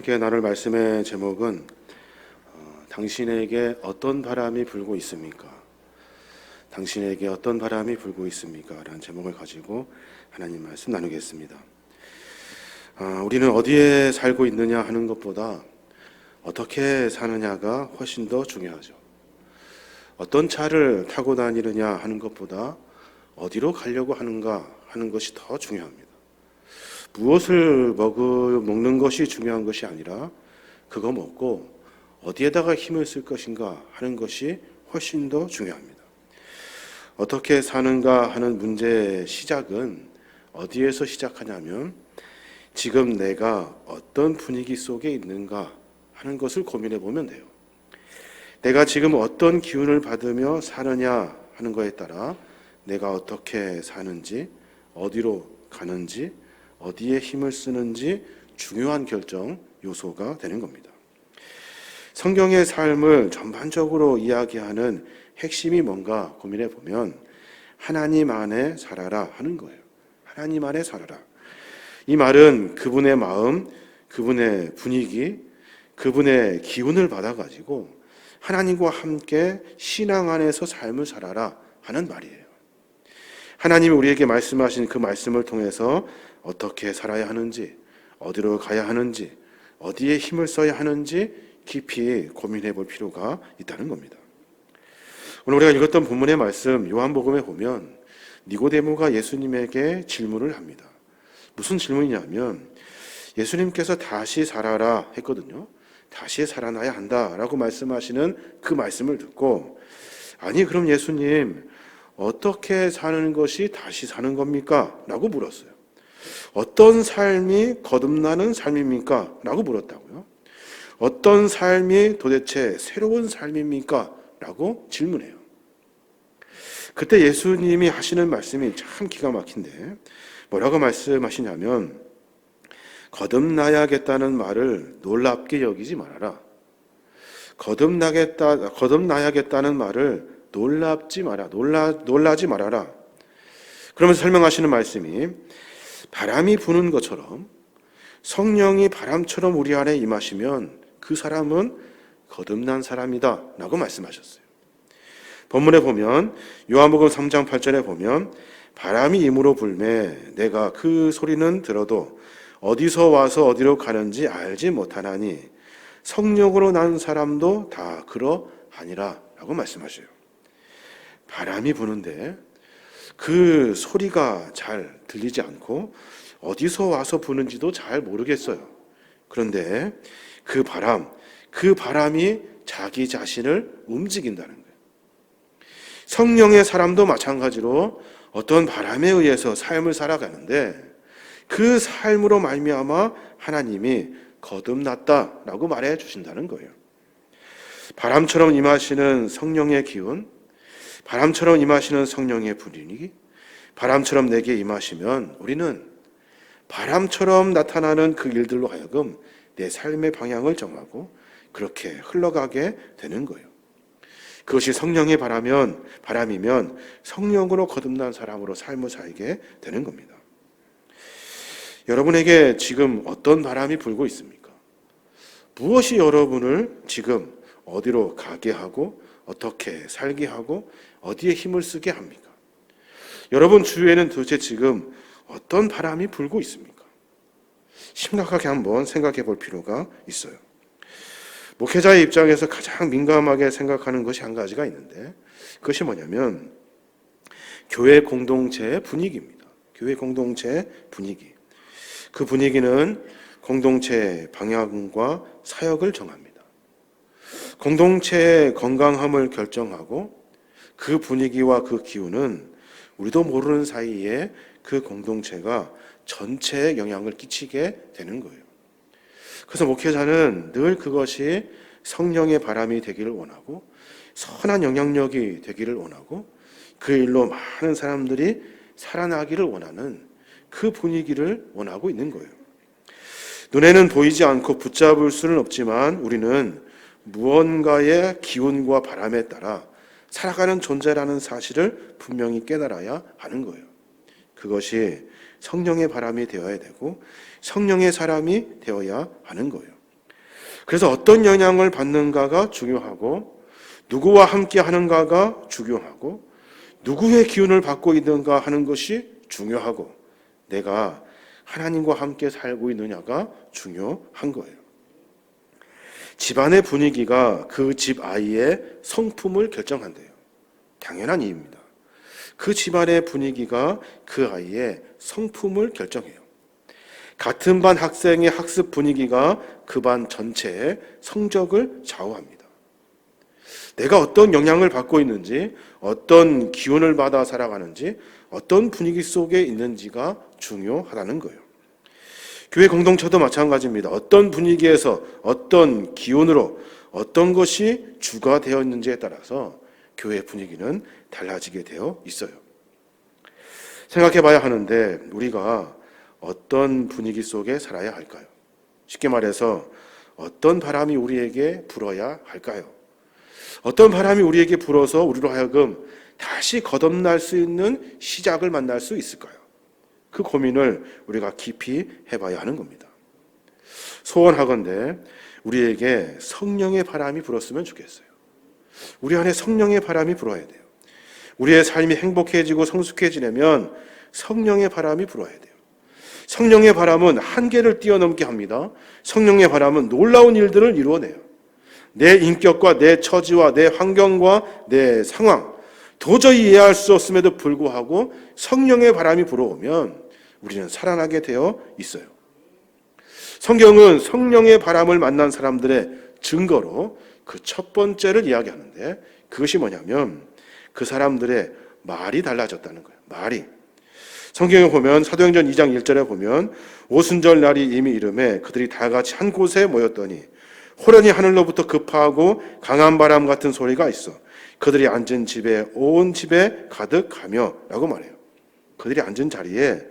함께 나눌 말씀의 제목은 당신에게 어떤 바람이 불고 있습니까? 당신에게 어떤 바람이 불고 있습니까? 라는 제목을 가지고 하나님 말씀 나누겠습니다. 우리는 어디에 살고 있느냐 하는 것보다 어떻게 사느냐가 훨씬 더 중요하죠. 어떤 차를 타고 다니느냐 하는 것보다 어디로 가려고 하는가 하는 것이 더 중요합니다. 무엇을 먹는 것이 중요한 것이 아니라 그거 먹고 어디에다가 힘을 쓸 것인가 하는 것이 훨씬 더 중요합니다. 어떻게 사는가 하는 문제의 시작은 어디에서 시작하냐면 지금 내가 어떤 분위기 속에 있는가 하는 것을 고민해 보면 돼요. 내가 지금 어떤 기운을 받으며 사느냐 하는 것에 따라 내가 어떻게 사는지, 어디로 가는지, 어디에 힘을 쓰는지 중요한 결정 요소가 되는 겁니다. 성경의 삶을 전반적으로 이야기하는 핵심이 뭔가 고민해 보면 하나님 안에 살아라 하는 거예요. 하나님 안에 살아라. 이 말은 그분의 마음, 그분의 분위기, 그분의 기운을 받아가지고 하나님과 함께 신앙 안에서 삶을 살아라 하는 말이에요. 하나님이 우리에게 말씀하신 그 말씀을 통해서 어떻게 살아야 하는지, 어디로 가야 하는지, 어디에 힘을 써야 하는지 깊이 고민해 볼 필요가 있다는 겁니다. 오늘 우리가 읽었던 본문의 말씀 요한복음에 보면 니고데모가 예수님에게 질문을 합니다. 무슨 질문이냐면 예수님께서 다시 살아라 했거든요. 다시 살아나야 한다라고 말씀하시는 그 말씀을 듣고 아니 그럼 예수님 어떻게 사는 것이 다시 사는 겁니까? 라고 물었어요. 어떤 삶이 거듭나는 삶입니까? 라고 물었다고요. 어떤 삶이 도대체 새로운 삶입니까? 라고 질문해요. 그때 예수님이 하시는 말씀이 참 기가 막힌데 뭐라고 말씀하시냐면 거듭나야겠다는 말을 놀랍게 여기지 말아라. 거듭나야겠다는 말을 놀라지 말아라. 그러면서 설명하시는 말씀이 바람이 부는 것처럼 성령이 바람처럼 우리 안에 임하시면 그 사람은 거듭난 사람이다 라고 말씀하셨어요. 본문에 보면 요한복음 3장 8절에 보면 바람이 임으로 불매 내가 그 소리는 들어도 어디서 와서 어디로 가는지 알지 못하나니 성령으로 난 사람도 다 그러하니라 라고 말씀하셔요. 바람이 부는데 그 소리가 잘 들리지 않고 어디서 와서 부는지도 잘 모르겠어요. 그런데 그 바람이 자기 자신을 움직인다는 거예요. 성령의 사람도 마찬가지로 어떤 바람에 의해서 삶을 살아가는데 그 삶으로 말미암아 하나님이 거듭났다라고 말해 주신다는 거예요. 바람처럼 임하시는 성령의 기운, 바람처럼 임하시는 성령의 분위기, 바람처럼 내게 임하시면 우리는 바람처럼 나타나는 그 일들로 하여금 내 삶의 방향을 정하고 그렇게 흘러가게 되는 거예요. 그것이 성령의 바람이면 성령으로 거듭난 사람으로 삶을 살게 되는 겁니다. 여러분에게 지금 어떤 바람이 불고 있습니까? 무엇이 여러분을 지금 어디로 가게 하고 어떻게 살게 하고 어디에 힘을 쓰게 합니까? 여러분 주위에는 도대체 지금 어떤 바람이 불고 있습니까? 심각하게 한번 생각해 볼 필요가 있어요. 목회자의 입장에서 가장 민감하게 생각하는 것이 한 가지가 있는데 그것이 뭐냐면 교회 공동체의 분위기입니다. 교회 공동체의 분위기. 그 분위기는 공동체의 방향과 사역을 정합니다. 공동체의 건강함을 결정하고 그 분위기와 그 기운은 우리도 모르는 사이에 그 공동체가 전체에 영향을 끼치게 되는 거예요. 그래서 목회자는 늘 그것이 성령의 바람이 되기를 원하고 선한 영향력이 되기를 원하고 그 일로 많은 사람들이 살아나기를 원하는 그 분위기를 원하고 있는 거예요. 눈에는 보이지 않고 붙잡을 수는 없지만 우리는 무언가의 기운과 바람에 따라 살아가는 존재라는 사실을 분명히 깨달아야 하는 거예요. 그것이 성령의 바람이 되어야 되고 성령의 사람이 되어야 하는 거예요. 그래서 어떤 영향을 받는가가 중요하고, 누구와 함께 하는가가 중요하고, 누구의 기운을 받고 있는가 하는 것이 중요하고, 내가 하나님과 함께 살고 있느냐가 중요한 거예요. 집안의 분위기가 그 집 아이의 성품을 결정한대요. 당연한 이유입니다. 그 집안의 분위기가 그 아이의 성품을 결정해요. 같은 반 학생의 학습 분위기가 그 반 전체의 성적을 좌우합니다. 내가 어떤 영향을 받고 있는지, 어떤 기운을 받아 살아가는지, 어떤 분위기 속에 있는지가 중요하다는 거예요. 교회 공동체도 마찬가지입니다. 어떤 분위기에서 어떤 기운으로 어떤 것이 주가 되어 있는지에 따라서 교회 분위기는 달라지게 되어 있어요. 생각해 봐야 하는데, 우리가 어떤 분위기 속에 살아야 할까요? 쉽게 말해서 어떤 바람이 우리에게 불어야 할까요? 어떤 바람이 우리에게 불어서 우리로 하여금 다시 거듭날 수 있는 시작을 만날 수 있을까요? 그 고민을 우리가 깊이 해봐야 하는 겁니다. 소원하건대 우리에게 성령의 바람이 불었으면 좋겠어요. 우리 안에 성령의 바람이 불어야 돼요. 우리의 삶이 행복해지고 성숙해지려면 성령의 바람이 불어야 돼요. 성령의 바람은 한계를 뛰어넘게 합니다. 성령의 바람은 놀라운 일들을 이루어내요. 내 인격과 내 처지와 내 환경과 내 상황, 도저히 이해할 수 없음에도 불구하고 성령의 바람이 불어오면 우리는 살아나게 되어 있어요. 성경은 성령의 바람을 만난 사람들의 증거로 그 첫 번째를 이야기하는데, 그것이 뭐냐면 그 사람들의 말이 달라졌다는 거예요. 말이. 성경에 보면 사도행전 2장 1절에 보면 오순절 날이 이미 이르매 그들이 다 같이 한 곳에 모였더니 호련히 하늘로부터 급하고 강한 바람 같은 소리가 있어 그들이 앉은 집에 온 집에 가득하며 라고 말해요. 그들이 앉은 자리에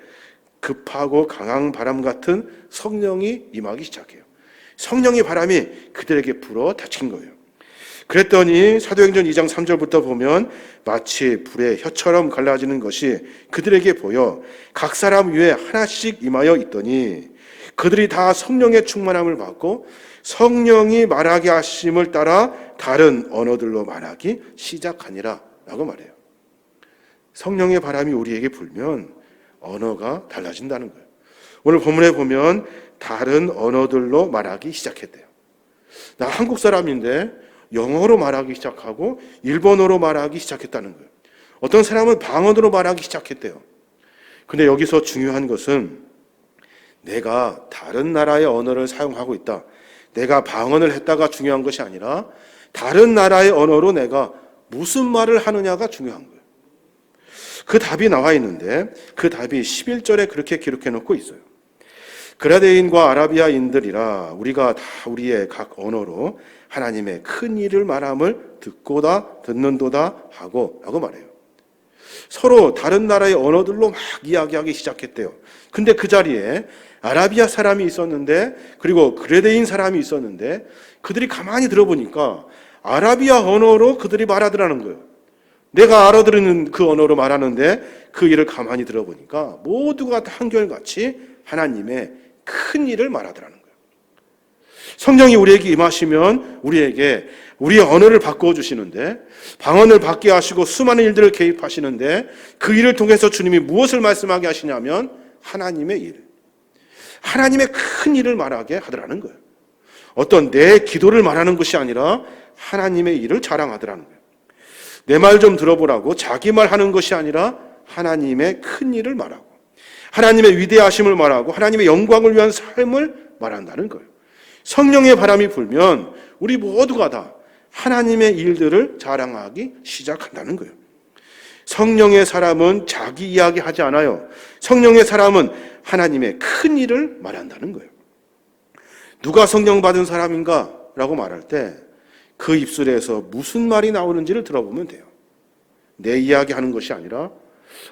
급하고 강한 바람 같은 성령이 임하기 시작해요. 성령의 바람이 그들에게 불어 닥친 거예요. 그랬더니 사도행전 2장 3절부터 보면 마치 불의 혀처럼 갈라지는 것이 그들에게 보여 각 사람 위에 하나씩 임하여 있더니 그들이 다 성령의 충만함을 받고 성령이 말하게 하심을 따라 다른 언어들로 말하기 시작하니라 라고 말해요. 성령의 바람이 우리에게 불면 언어가 달라진다는 거예요. 오늘 본문에 보면 다른 언어들로 말하기 시작했대요. 나 한국 사람인데 영어로 말하기 시작하고 일본어로 말하기 시작했다는 거예요. 어떤 사람은 방언으로 말하기 시작했대요. 근데 여기서 중요한 것은 내가 다른 나라의 언어를 사용하고 있다, 내가 방언을 했다가 중요한 것이 아니라 다른 나라의 언어로 내가 무슨 말을 하느냐가 중요한 거예요. 그 답이 나와 있는데 그 답이 11절에 그렇게 기록해 놓고 있어요. 그라데인과 아라비아인들이라 우리가 다 우리의 각 언어로 하나님의 큰 일을 말함을 듣고다 듣는도다 하고 라고 말해요. 서로 다른 나라의 언어들로 막 이야기하기 시작했대요. 근데 그 자리에 아라비아 사람이 있었는데 그리고 그레데인 사람이 있었는데 그들이 가만히 들어보니까 아라비아 언어로 그들이 말하더라는 거예요. 내가 알아들은 그 언어로 말하는데 그 일을 가만히 들어보니까 모두가 다 한결같이 하나님의 큰 일을 말하더라는 거예요. 성령이 우리에게 임하시면 우리에게 우리의 언어를 바꾸어 주시는데 방언을 받게 하시고 수많은 일들을 개입하시는데 그 일을 통해서 주님이 무엇을 말씀하게 하시냐면 하나님의 일, 하나님의 큰 일을 말하게 하더라는 거예요. 어떤 내 기도를 말하는 것이 아니라 하나님의 일을 자랑하더라는 거예요. 내 말 좀 들어보라고 자기 말 하는 것이 아니라 하나님의 큰 일을 말하고 하나님의 위대하심을 말하고 하나님의 영광을 위한 삶을 말한다는 거예요. 성령의 바람이 불면 우리 모두가 다 하나님의 일들을 자랑하기 시작한다는 거예요. 성령의 사람은 자기 이야기 하지 않아요. 성령의 사람은 하나님의 큰 일을 말한다는 거예요. 누가 성령 받은 사람인가? 라고 말할 때 그 입술에서 무슨 말이 나오는지를 들어보면 돼요. 내 이야기 하는 것이 아니라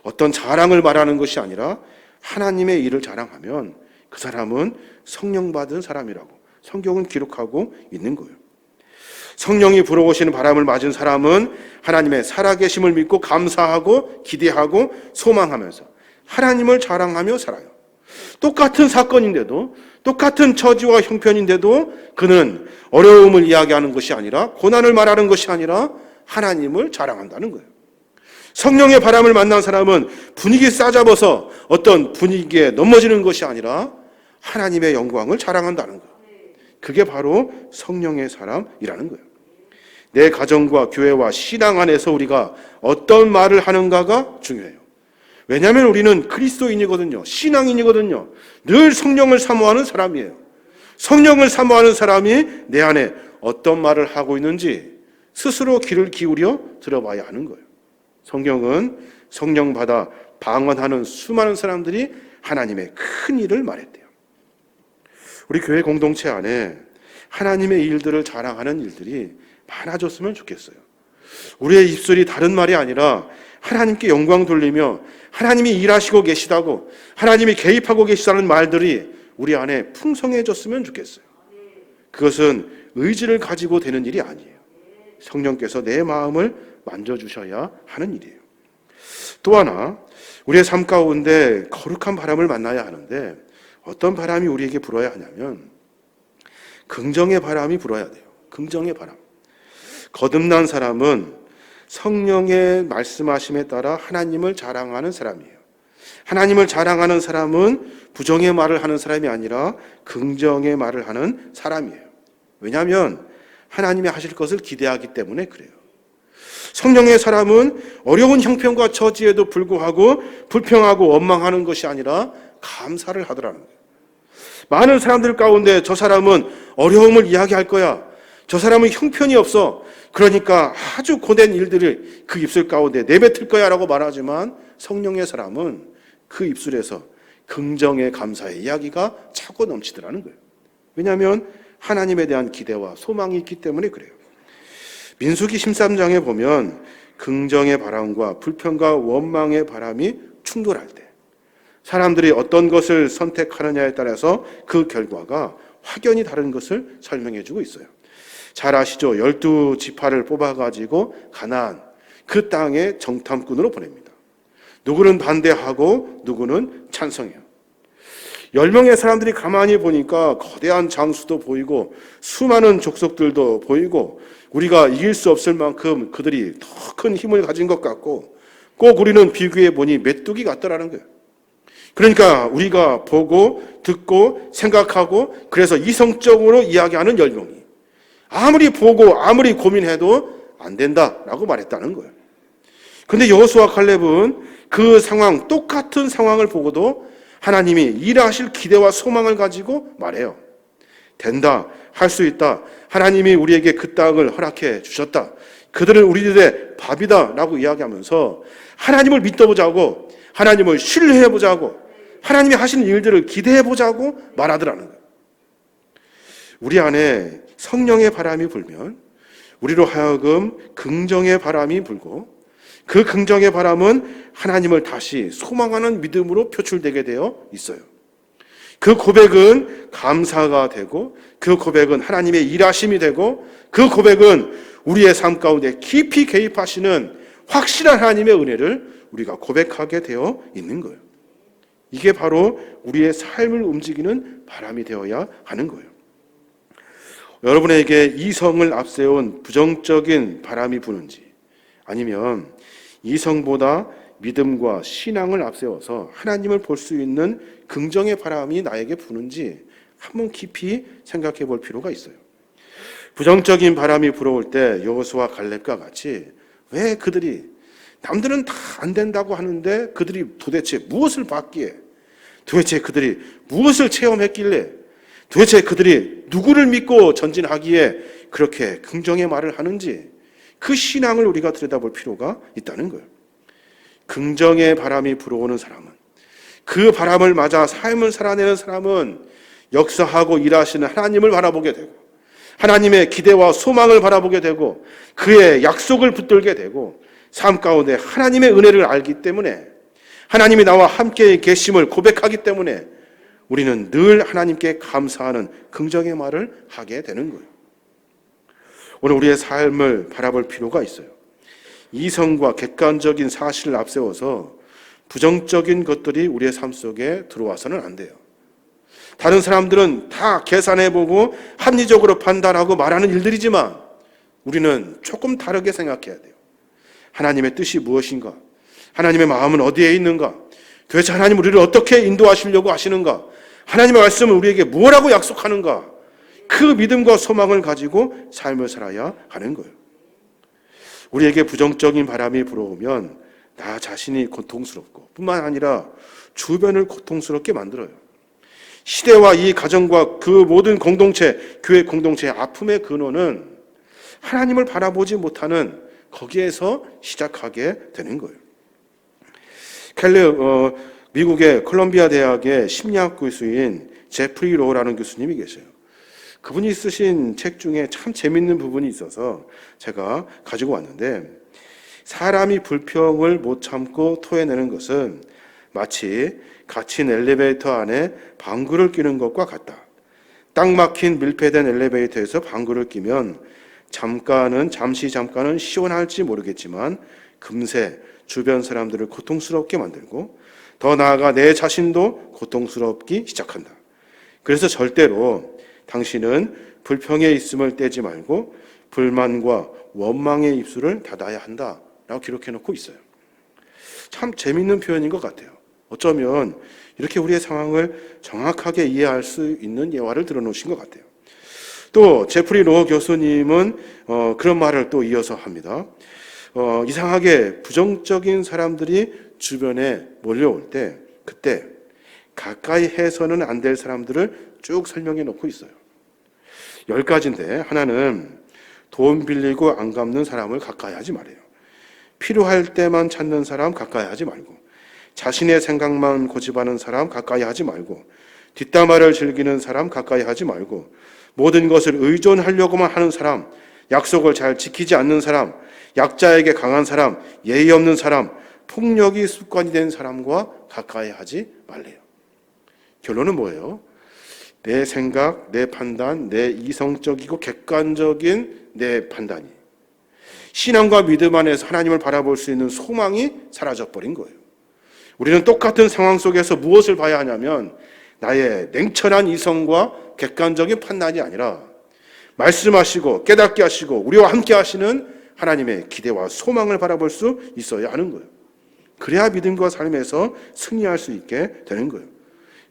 어떤 자랑을 말하는 것이 아니라 하나님의 일을 자랑하면 그 사람은 성령 받은 사람이라고 성경은 기록하고 있는 거예요. 성령이 불어오시는 바람을 맞은 사람은 하나님의 살아계심을 믿고 감사하고 기대하고 소망하면서 하나님을 자랑하며 살아요. 똑같은 사건인데도, 똑같은 처지와 형편인데도 그는 어려움을 이야기하는 것이 아니라, 고난을 말하는 것이 아니라 하나님을 자랑한다는 거예요. 성령의 바람을 만난 사람은 분위기 싸잡아서 어떤 분위기에 넘어지는 것이 아니라 하나님의 영광을 자랑한다는 거예요. 그게 바로 성령의 사람이라는 거예요. 내 가정과 교회와 신앙 안에서 우리가 어떤 말을 하는가가 중요해요. 왜냐하면 우리는 그리스도인이거든요. 신앙인이거든요. 늘 성령을 사모하는 사람이에요. 성령을 사모하는 사람이 내 안에 어떤 말을 하고 있는지 스스로 귀를 기울여 들어봐야 하는 거예요. 성경은 성령 받아 방언하는 수많은 사람들이 하나님의 큰 일을 말했대요. 우리 교회 공동체 안에 하나님의 일들을 자랑하는 일들이 많아졌으면 좋겠어요. 우리의 입술이 다른 말이 아니라 하나님께 영광 돌리며 하나님이 일하시고 계시다고, 하나님이 개입하고 계시다는 말들이 우리 안에 풍성해졌으면 좋겠어요. 그것은 의지를 가지고 되는 일이 아니에요. 성령께서 내 마음을 만져주셔야 하는 일이에요. 또 하나, 우리의 삶 가운데 거룩한 바람을 만나야 하는데 어떤 바람이 우리에게 불어야 하냐면 긍정의 바람이 불어야 돼요. 긍정의 바람. 거듭난 사람은 성령의 말씀하심에 따라 하나님을 자랑하는 사람이에요. 하나님을 자랑하는 사람은 부정의 말을 하는 사람이 아니라 긍정의 말을 하는 사람이에요. 왜냐하면 하나님이 하실 것을 기대하기 때문에 그래요. 성령의 사람은 어려운 형편과 처지에도 불구하고 불평하고 원망하는 것이 아니라 감사를 하더라는 거예요. 많은 사람들 가운데 저 사람은 어려움을 이야기할 거야, 저 사람은 형편이 없어, 그러니까 아주 고된 일들을 그 입술 가운데 내뱉을 거야 라고 말하지만 성령의 사람은 그 입술에서 긍정의 감사의 이야기가 차고 넘치더라는 거예요. 왜냐하면 하나님에 대한 기대와 소망이 있기 때문에 그래요. 민수기 13장에 보면 긍정의 바람과 불평과 원망의 바람이 충돌할 때 사람들이 어떤 것을 선택하느냐에 따라서 그 결과가 확연히 다른 것을 설명해 주고 있어요. 잘 아시죠? 12지파를 뽑아가지고 가나안 그 땅에 정탐꾼으로 보냅니다. 누구는 반대하고 누구는 찬성해요. 10명의 사람들이 가만히 보니까 거대한 장수도 보이고 수많은 족속들도 보이고 우리가 이길 수 없을 만큼 그들이 더 큰 힘을 가진 것 같고 꼭 우리는 비교해 보니 메뚜기 같더라는 거예요. 그러니까 우리가 보고 듣고 생각하고 그래서 이성적으로 이야기하는 10명이 아무리 보고 아무리 고민해도 안 된다라고 말했다는 거예요. 그런데 여호수아 칼렙은 그 상황, 똑같은 상황을 보고도 하나님이 일하실 기대와 소망을 가지고 말해요. 된다, 할 수 있다, 하나님이 우리에게 그 땅을 허락해 주셨다, 그들은 우리들의 밥이다 라고 이야기하면서 하나님을 믿어보자고, 하나님을 신뢰해보자고, 하나님이 하시는 일들을 기대해보자고 말하더라는 거예요. 우리 안에 성령의 바람이 불면 우리로 하여금 긍정의 바람이 불고 그 긍정의 바람은 하나님을 다시 소망하는 믿음으로 표출되게 되어 있어요. 그 고백은 감사가 되고 그 고백은 하나님의 일하심이 되고 그 고백은 우리의 삶 가운데 깊이 개입하시는 확실한 하나님의 은혜를 우리가 고백하게 되어 있는 거예요. 이게 바로 우리의 삶을 움직이는 바람이 되어야 하는 거예요. 여러분에게 이성을 앞세운 부정적인 바람이 부는지 아니면 이성보다 믿음과 신앙을 앞세워서 하나님을 볼 수 있는 긍정의 바람이 나에게 부는지 한번 깊이 생각해 볼 필요가 있어요. 부정적인 바람이 불어올 때 여호수아 갈렙과 같이 왜 그들이 남들은 다 안 된다고 하는데 그들이 도대체 무엇을 받기에, 도대체 그들이 무엇을 체험했길래, 도대체 그들이 누구를 믿고 전진하기에 그렇게 긍정의 말을 하는지 그 신앙을 우리가 들여다볼 필요가 있다는 거예요. 긍정의 바람이 불어오는 사람은, 그 바람을 맞아 삶을 살아내는 사람은 역사하고 일하시는 하나님을 바라보게 되고 하나님의 기대와 소망을 바라보게 되고 그의 약속을 붙들게 되고 삶 가운데 하나님의 은혜를 알기 때문에 하나님이 나와 함께 계심을 고백하기 때문에 우리는 늘 하나님께 감사하는 긍정의 말을 하게 되는 거예요. 오늘 우리의 삶을 바라볼 필요가 있어요. 이성과 객관적인 사실을 앞세워서 부정적인 것들이 우리의 삶 속에 들어와서는 안 돼요. 다른 사람들은 다 계산해보고 합리적으로 판단하고 말하는 일들이지만 우리는 조금 다르게 생각해야 돼요. 하나님의 뜻이 무엇인가? 하나님의 마음은 어디에 있는가? 도대체 하나님 우리를 어떻게 인도하시려고 하시는가? 하나님의 말씀은 우리에게 무엇라고 약속하는가? 그 믿음과 소망을 가지고 삶을 살아야 하는 거예요. 우리에게 부정적인 바람이 불어오면 나 자신이 고통스럽고 뿐만 아니라 주변을 고통스럽게 만들어요. 시대와 이 가정과 그 모든 공동체, 교회 공동체의 아픔의 근원은 하나님을 바라보지 못하는 거기에서 시작하게 되는 거예요. 미국의 콜롬비아 대학의 심리학 교수인 제프리 로우라는 교수님이 계세요. 그분이 쓰신 책 중에 참 재밌는 부분이 있어서 제가 가지고 왔는데, 사람이 불평을 못 참고 토해내는 것은 마치 갇힌 엘리베이터 안에 방구를 끼는 것과 같다. 딱 막힌 밀폐된 엘리베이터에서 방구를 끼면 잠시 잠깐은 시원할지 모르겠지만 금세 주변 사람들을 고통스럽게 만들고 더 나아가 내 자신도 고통스럽기 시작한다. 그래서 절대로 당신은 불평의 있음을 떼지 말고 불만과 원망의 입술을 닫아야 한다라고 기록해놓고 있어요. 참 재밌는 표현인 것 같아요. 어쩌면 이렇게 우리의 상황을 정확하게 이해할 수 있는 예화를 들어놓으신 것 같아요. 또 제프리 로우 교수님은 그런 말을 또 이어서 합니다. 이상하게 부정적인 사람들이 주변에 몰려올 때 그때 가까이 해서는 안 될 사람들을 쭉 설명해 놓고 있어요. 10가지인데 하나는 돈 빌리고 안 갚는 사람을 가까이 하지 말아요. 필요할 때만 찾는 사람 가까이 하지 말고, 자신의 생각만 고집하는 사람 가까이 하지 말고, 뒷담화를 즐기는 사람 가까이 하지 말고, 모든 것을 의존하려고만 하는 사람, 약속을 잘 지키지 않는 사람, 약자에게 강한 사람, 예의 없는 사람, 폭력이 습관이 된 사람과 가까이 하지 말래요. 결론은 뭐예요? 내 생각, 내 판단, 내 이성적이고 객관적인 내 판단이, 신앙과 믿음 안에서 하나님을 바라볼 수 있는 소망이 사라져버린 거예요. 우리는 똑같은 상황 속에서 무엇을 봐야 하냐면 나의 냉철한 이성과 객관적인 판단이 아니라 말씀하시고 깨닫게 하시고 우리와 함께 하시는 하나님의 기대와 소망을 바라볼 수 있어야 하는 거예요. 그래야 믿음과 삶에서 승리할 수 있게 되는 거예요.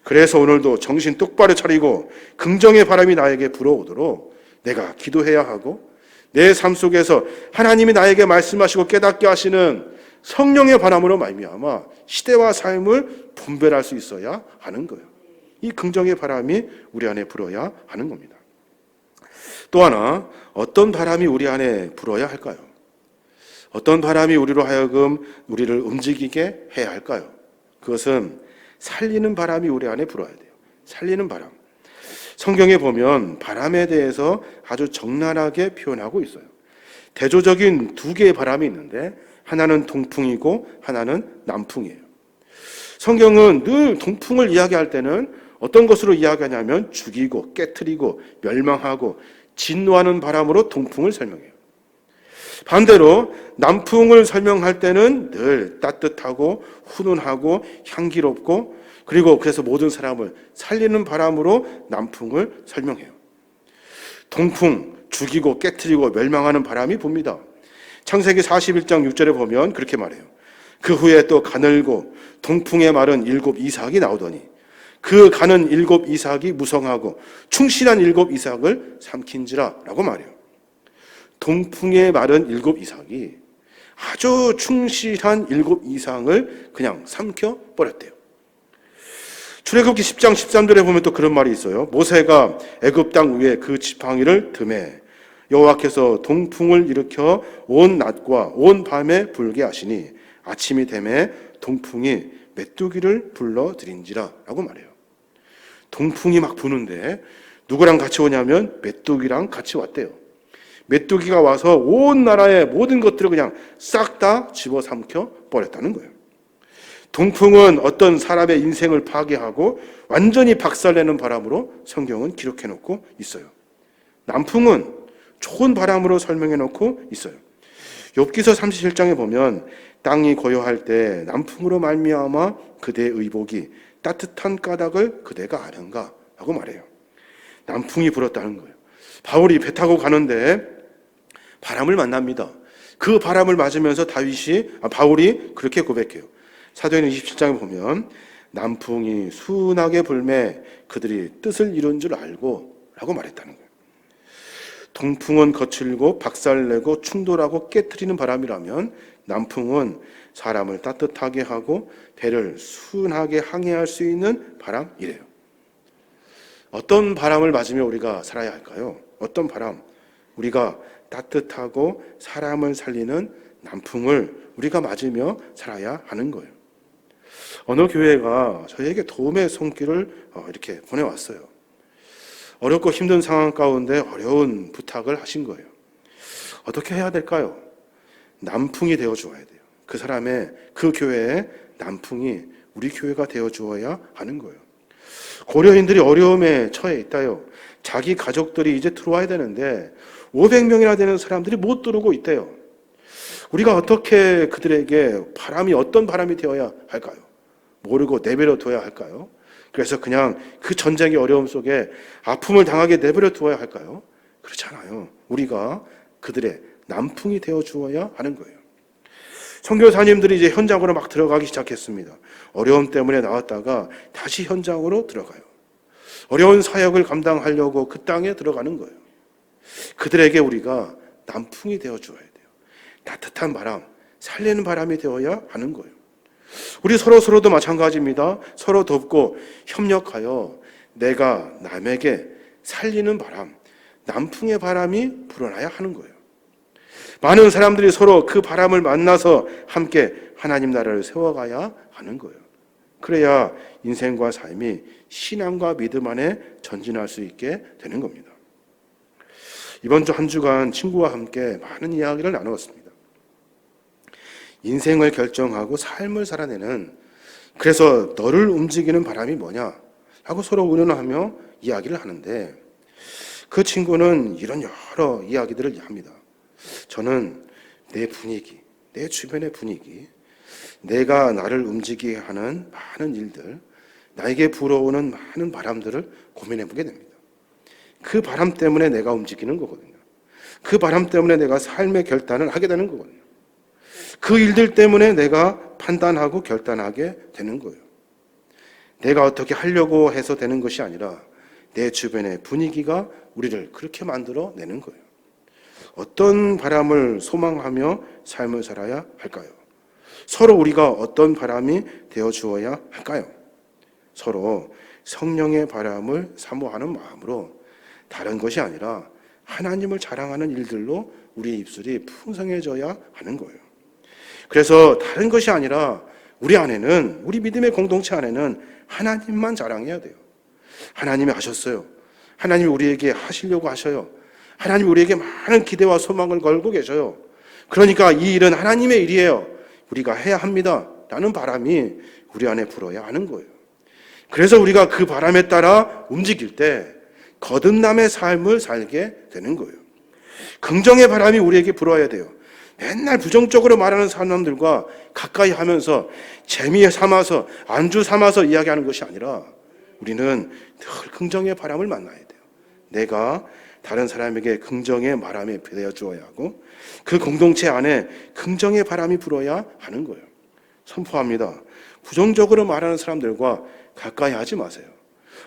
그래서 오늘도 정신 똑바로 차리고 긍정의 바람이 나에게 불어오도록 내가 기도해야 하고, 내 삶 속에서 하나님이 나에게 말씀하시고 깨닫게 하시는 성령의 바람으로 말미암아 시대와 삶을 분별할 수 있어야 하는 거예요. 이 긍정의 바람이 우리 안에 불어야 하는 겁니다. 또 하나, 어떤 바람이 우리 안에 불어야 할까요? 어떤 바람이 우리로 하여금 우리를 움직이게 해야 할까요? 그것은 살리는 바람이 우리 안에 불어야 돼요. 살리는 바람. 성경에 보면 바람에 대해서 아주 적나라하게 표현하고 있어요. 대조적인 두 개의 바람이 있는데 하나는 동풍이고 하나는 남풍이에요. 성경은 늘 동풍을 이야기할 때는 어떤 것으로 이야기하냐면 죽이고 깨트리고 멸망하고 진노하는 바람으로 동풍을 설명해요. 반대로 남풍을 설명할 때는 늘 따뜻하고 훈훈하고 향기롭고, 그리고 그래서 모든 사람을 살리는 바람으로 남풍을 설명해요. 동풍, 죽이고 깨트리고 멸망하는 바람이 붑니다. 창세기 41장 6절에 보면 그렇게 말해요. 그 후에 또 가늘고 동풍에 마른 7 이삭이 나오더니 그 가는 7 이삭이 무성하고 충실한 7 이삭을 삼킨지라 라고 말해요. 동풍에 마른 7 이삭이 아주 충실한 7 이상을 그냥 삼켜버렸대요. 출애굽기 10장 13절에 보면 또 그런 말이 있어요. 모세가 애굽 땅 위에 그 지팡이를 드매 여호와께서 동풍을 일으켜 온 낮과 온 밤에 불게 하시니 아침이 되매 동풍이 메뚜기를 불러들인지라 라고 말해요. 동풍이 막 부는데 누구랑 같이 오냐면 메뚜기랑 같이 왔대요. 메뚜기가 와서 온 나라의 모든 것들을 그냥 싹 다 집어삼켜 버렸다는 거예요. 동풍은 어떤 사람의 인생을 파괴하고 완전히 박살내는 바람으로 성경은 기록해 놓고 있어요. 남풍은 좋은 바람으로 설명해 놓고 있어요. 욥기서 37장에 보면 땅이 고요할 때 남풍으로 말미암아 그대의 의복이 따뜻한 까닭을 그대가 아는가? 라고 말해요. 남풍이 불었다는 거예요. 바울이 배 타고 가는데 바람을 만납니다. 그 바람을 맞으면서 바울이 그렇게 고백해요. 사도행전 27장에 보면 남풍이 순하게 불매 그들이 뜻을 이룬 줄 알고 라고 말했다는 거예요. 동풍은 거칠고 박살내고 충돌하고 깨트리는 바람이라면 남풍은 사람을 따뜻하게 하고 배를 순하게 항해할 수 있는 바람이래요. 어떤 바람을 맞으며 우리가 살아야 할까요? 어떤 바람? 우리가 따뜻하고 사람을 살리는 남풍을 우리가 맞으며 살아야 하는 거예요. 어느 교회가 저희에게 도움의 손길을 이렇게 보내왔어요. 어렵고 힘든 상황 가운데 어려운 부탁을 하신 거예요. 어떻게 해야 될까요? 남풍이 되어 주어야 돼요. 그 교회의 남풍이 우리 교회가 되어 주어야 하는 거예요. 고려인들이 어려움에 처해 있다요. 자기 가족들이 이제 들어와야 되는데 500명이나 되는 사람들이 못 들어오고 있대요. 우리가 어떻게 그들에게 어떤 바람이 되어야 할까요? 모르고 내버려 둬야 할까요? 그래서 그냥 그 전쟁의 어려움 속에 아픔을 당하게 내버려 두어야 할까요? 그렇지 않아요. 우리가 그들의 남풍이 되어 주어야 하는 거예요. 선교사님들이 이제 현장으로 막 들어가기 시작했습니다. 어려움 때문에 나왔다가 다시 현장으로 들어가요. 어려운 사역을 감당하려고 그 땅에 들어가는 거예요. 그들에게 우리가 남풍이 되어 주어야 돼요. 따뜻한 바람, 살리는 바람이 되어야 하는 거예요. 우리 서로도 마찬가지입니다. 서로 돕고 협력하여 내가 남에게 살리는 바람, 남풍의 바람이 불어나야 하는 거예요. 많은 사람들이 서로 그 바람을 만나서 함께 하나님 나라를 세워가야 하는 거예요. 그래야 인생과 삶이 신앙과 믿음 안에 전진할 수 있게 되는 겁니다. 이번 주 한 주간 친구와 함께 많은 이야기를 나누었습니다. 인생을 결정하고 삶을 살아내는, 그래서 너를 움직이는 바람이 뭐냐 하고 서로 의논하며 이야기를 하는데, 그 친구는 이런 여러 이야기들을 합니다. 저는 내 분위기, 내 주변의 분위기, 내가 나를 움직이게 하는 많은 일들, 나에게 불어오는 많은 바람들을 고민해보게 됩니다. 그 바람 때문에 내가 움직이는 거거든요. 그 바람 때문에 내가 삶의 결단을 하게 되는 거거든요. 그 일들 때문에 내가 판단하고 결단하게 되는 거예요. 내가 어떻게 하려고 해서 되는 것이 아니라 내 주변의 분위기가 우리를 그렇게 만들어내는 거예요. 어떤 바람을 소망하며 삶을 살아야 할까요? 서로 우리가 어떤 바람이 되어 주어야 할까요? 서로 성령의 바람을 사모하는 마음으로, 다른 것이 아니라 하나님을 자랑하는 일들로 우리의 입술이 풍성해져야 하는 거예요. 그래서 다른 것이 아니라 우리 안에는, 우리 믿음의 공동체 안에는 하나님만 자랑해야 돼요. 하나님이 하셨어요. 하나님이 우리에게 하시려고 하셔요. 하나님이 우리에게 많은 기대와 소망을 걸고 계셔요. 그러니까 이 일은 하나님의 일이에요. 우리가 해야 합니다. 라는 바람이 우리 안에 불어야 하는 거예요. 그래서 우리가 그 바람에 따라 움직일 때 거듭남의 삶을 살게 되는 거예요. 긍정의 바람이 우리에게 불어야 돼요. 맨날 부정적으로 말하는 사람들과 가까이 하면서 재미 삼아서, 안주 삼아서 이야기하는 것이 아니라 우리는 늘 긍정의 바람을 만나야 돼요. 내가 다른 사람에게 긍정의 바람이 되어 주어야 하고, 그 공동체 안에 긍정의 바람이 불어야 하는 거예요. 선포합니다. 부정적으로 말하는 사람들과 가까이 하지 마세요.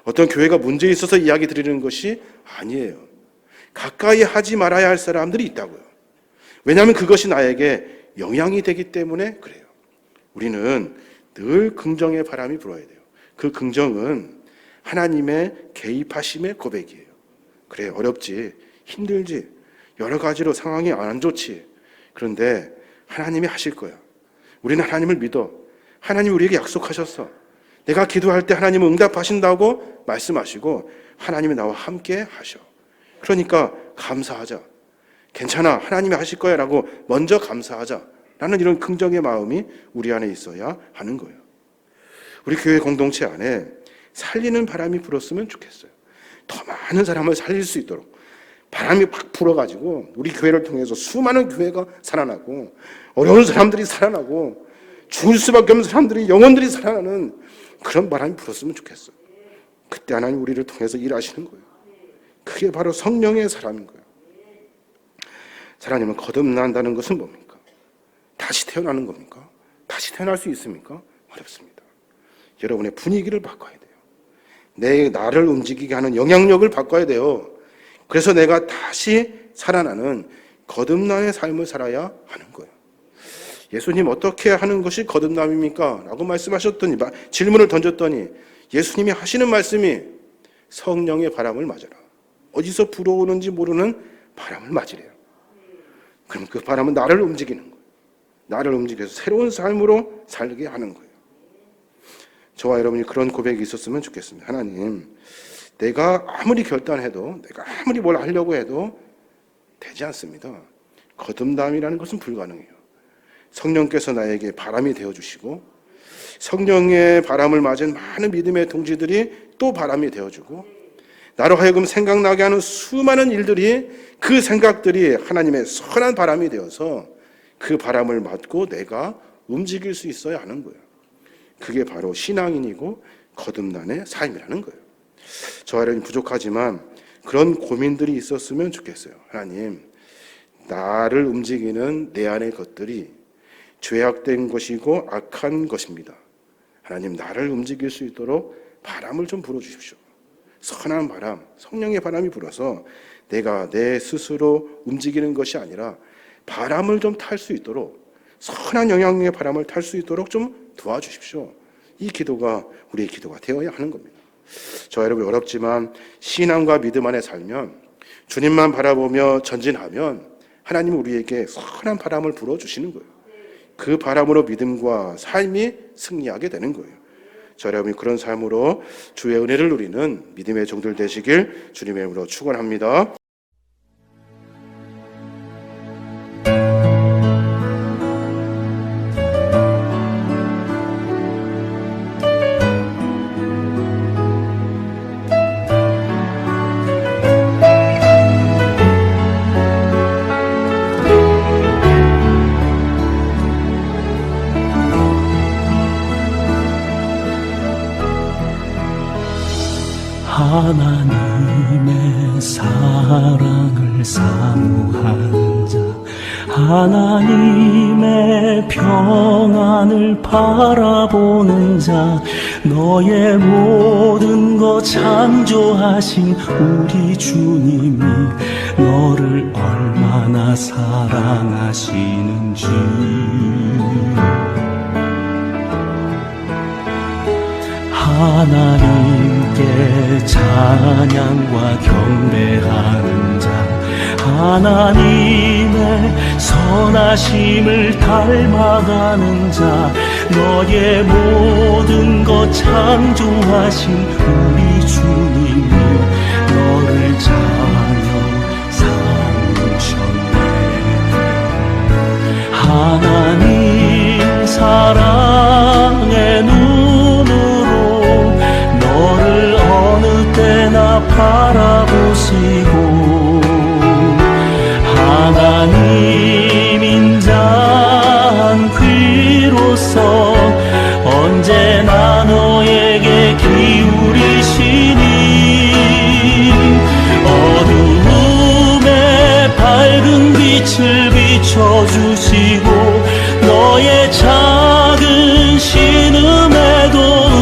어떤 교회가 문제 있어서 이야기 드리는 것이 아니에요. 가까이 하지 말아야 할 사람들이 있다고요. 왜냐하면 그것이 나에게 영향이 되기 때문에 그래요. 우리는 늘 긍정의 바람이 불어야 돼요. 그 긍정은 하나님의 개입하심의 고백이에요. 그래, 어렵지, 힘들지, 여러 가지로 상황이 안 좋지. 그런데 하나님이 하실 거야. 우리는 하나님을 믿어. 하나님이 우리에게 약속하셨어. 내가 기도할 때 하나님은 응답하신다고 말씀하시고 하나님이 나와 함께 하셔. 그러니까 감사하자. 괜찮아, 하나님이 하실 거야 라고 먼저 감사하자 라는 이런 긍정의 마음이 우리 안에 있어야 하는 거예요. 우리 교회 공동체 안에 살리는 바람이 불었으면 좋겠어요. 더 많은 사람을 살릴 수 있도록 바람이 팍 불어가지고 우리 교회를 통해서 수많은 교회가 살아나고, 어려운 사람들이 살아나고, 죽을 수밖에 없는 사람들이, 영혼들이 살아나는 그런 바람이 불었으면 좋겠어요. 그때 하나님 우리를 통해서 일하시는 거예요. 그게 바로 성령의 사람인 거예요. 하나님은 거듭난다는 것은 뭡니까? 다시 태어나는 겁니까? 다시 태어날 수 있습니까? 어렵습니다. 여러분의 분위기를 바꿔야 돼요. 나를 움직이게 하는 영향력을 바꿔야 돼요. 그래서 내가 다시 살아나는 거듭남의 삶을 살아야 하는 거예요. 예수님 어떻게 하는 것이 거듭남입니까? 라고 말씀하셨더니, 질문을 던졌더니 예수님이 하시는 말씀이 성령의 바람을 맞아라. 어디서 불어오는지 모르는 바람을 맞으래요. 그럼 그 바람은 나를 움직이는 거예요. 나를 움직여서 새로운 삶으로 살게 하는 거예요. 저와 여러분이 그런 고백이 있었으면 좋겠습니다. 하나님, 내가 아무리 결단해도, 내가 아무리 뭘 하려고 해도 되지 않습니다. 거듭남이라는 것은 불가능해요. 성령께서 나에게 바람이 되어주시고, 성령의 바람을 맞은 많은 믿음의 동지들이 또 바람이 되어주고, 나로 하여금 생각나게 하는 수많은 일들이, 그 생각들이 하나님의 선한 바람이 되어서 그 바람을 맞고 내가 움직일 수 있어야 하는 거예요. 그게 바로 신앙인이고 거듭남의 삶이라는 거예요. 저와 여러분이 부족하지만 그런 고민들이 있었으면 좋겠어요. 하나님, 나를 움직이는 내 안의 것들이 죄악된 것이고 악한 것입니다. 하나님, 나를 움직일 수 있도록 바람을 좀 불어주십시오. 선한 바람, 성령의 바람이 불어서 내가 내 스스로 움직이는 것이 아니라 바람을 좀 탈 수 있도록, 선한 영향력의 바람을 탈 수 있도록 좀 도와주십시오. 이 기도가 우리의 기도가 되어야 하는 겁니다. 저 여러분, 어렵지만 신앙과 믿음 안에 살면, 주님만 바라보며 전진하면 하나님은 우리에게 선한 바람을 불어주시는 거예요. 그 바람으로 믿음과 삶이 승리하게 되는 거예요. 저 여러분이 그런 삶으로 주의 은혜를 누리는 믿음의 종들 되시길 주님의 이름으로 축원합니다. 하나님의 사랑을 사모하는 자, 하나님의 평안을 바라보는 자, 너의 모든 것 창조하신 우리 주님이 너를 얼마나 사랑하시는지 하나님께 찬양과 경배하는 자, 하나님의 선하심을 닮아가는 자, 너의 모든 것 창조하신 우리 주님이 너를 자녀 삼으셨네. 하나님 사랑의 눈으로 너를 어느 때나 바라보시고, 하나님 인자한 귀로서 언제나 너에게 기울이시니, 어두움에 밝은 빛을 비춰주시고 너의 작은 신음에도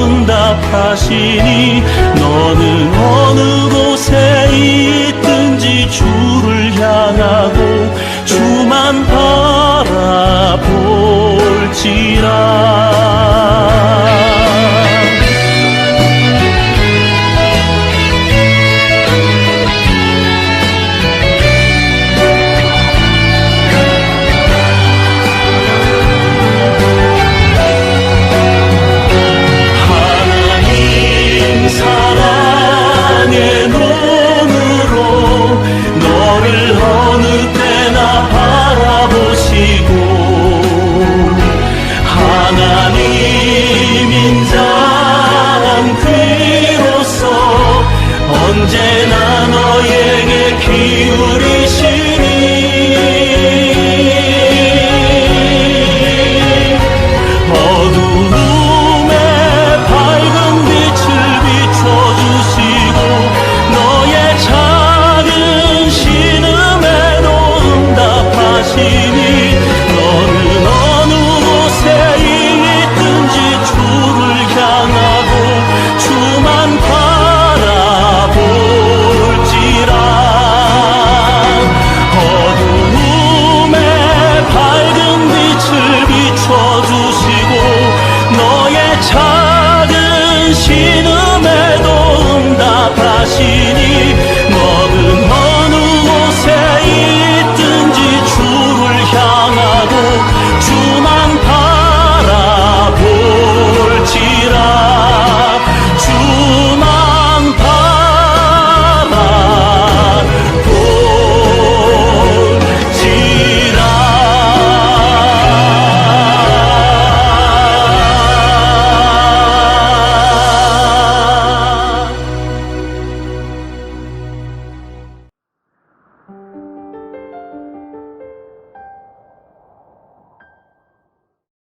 응답하시니, 너는 어느 곳에 있든지 주를 향하고 주만 바라볼지라. 사랑의 눈으로 너를 어느 때나 바라보시고, 하나님 인자한 귀로서 언제나 너에게 기울이시니, 어두움에 밝은 기울이시니